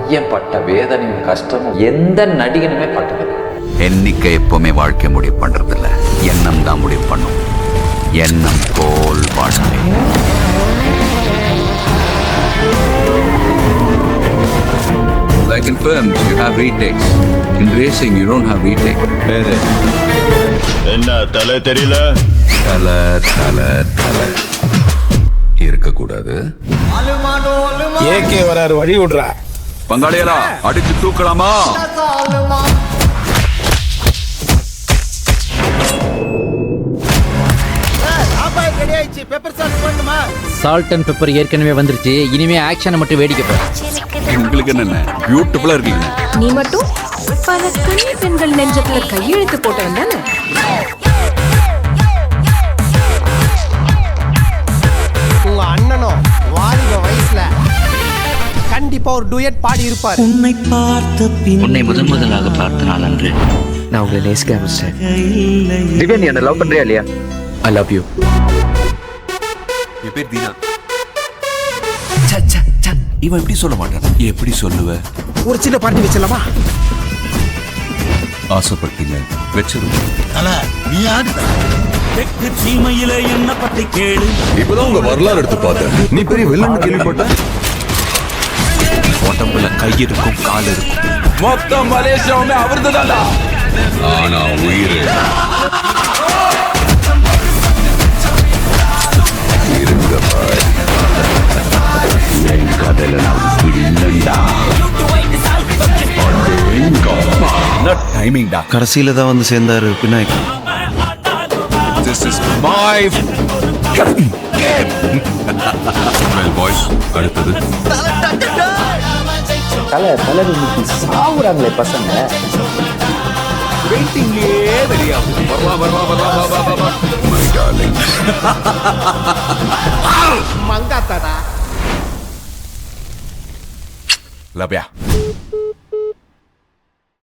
பையன் பட்ட வேதனையும் கஷ்டமும் எந்த நடிகனுமே பட்டதில்லை. எண்ணிக்கை எப்பவுமே வாழ்க்கை முடிவு பண்றதில்ல, எண்ணம் தான் முடிவு பண்ணும். எண்ணம் போல் வாழ்க்கை. Like in films, you have retakes. In racing, you don't have retake. என்ன தலை தெரியல? தலை இருக்கக்கூடாது. ஏகே வராரு, வழி விடுறா. பங்காளியரா அடிச்சு தூக்கலாமா? சால்ட் அண்ட் பெப்பர் ஏற்கனவே வந்துருச்சு. இனிமே ஆக்ஷனை மட்டும் வேடிக்கை பாரு. உங்களுக்கு என்ன பியூட்டிஃபுல்லா இருக்கீங்க. நீ மட்டும் பல கன்னி பெண்கள் நெஞ்சத்துல கையெழுத்து போட்டவன் தானே? உங்க அண்ணனும் வாலிப வயசுல கண்டிப்பா ஒரு டூயட் பாடி இருப்பாரு. உன்னை முதலாக பார்த்த நாள் அன்று நான் உங்களை நேசிக்க ஆரம்பிச்சேன். திவ்யா, நீ என்ன லவ் பண்றியா இல்லையா? I love you. என் பேர் தீனா. இவன் எப்படி சொல்ல மாட்டான்? எப்படி சொல்லுவ? ஒரு சின்ன பார்ட்டி வச்சலாமா? ஆசைப்பட்டீங்க, வச்சிருங்க. சீமையில என்ன பத்தி கேளு. இப்பதான் உங்க வரலாறு எடுத்து பார்த்தேன். நீ பெரிய வில்லன் கேள்விப்பட்ட. உடம்புல கை இருக்கும், கால் இருக்கும். மொத்தம் மலேசியாவுமே அவர்து தான்டா. ஆனா உயிர் இருங்க பாரு. என் கதையில நான் வில்லன்டா. டைமிங் டா. கடைசியில தான் வந்து சேர்ந்தாரு பின்னாடி. This is my game. Well boys, அடுத்தது தலை இன்னைக்கு சாவுறாங்களே பசங்க. வெயிட்டிங்லயே வெளியாகும். வரலாம். My darling. மங்காத்தாடா. Love ya.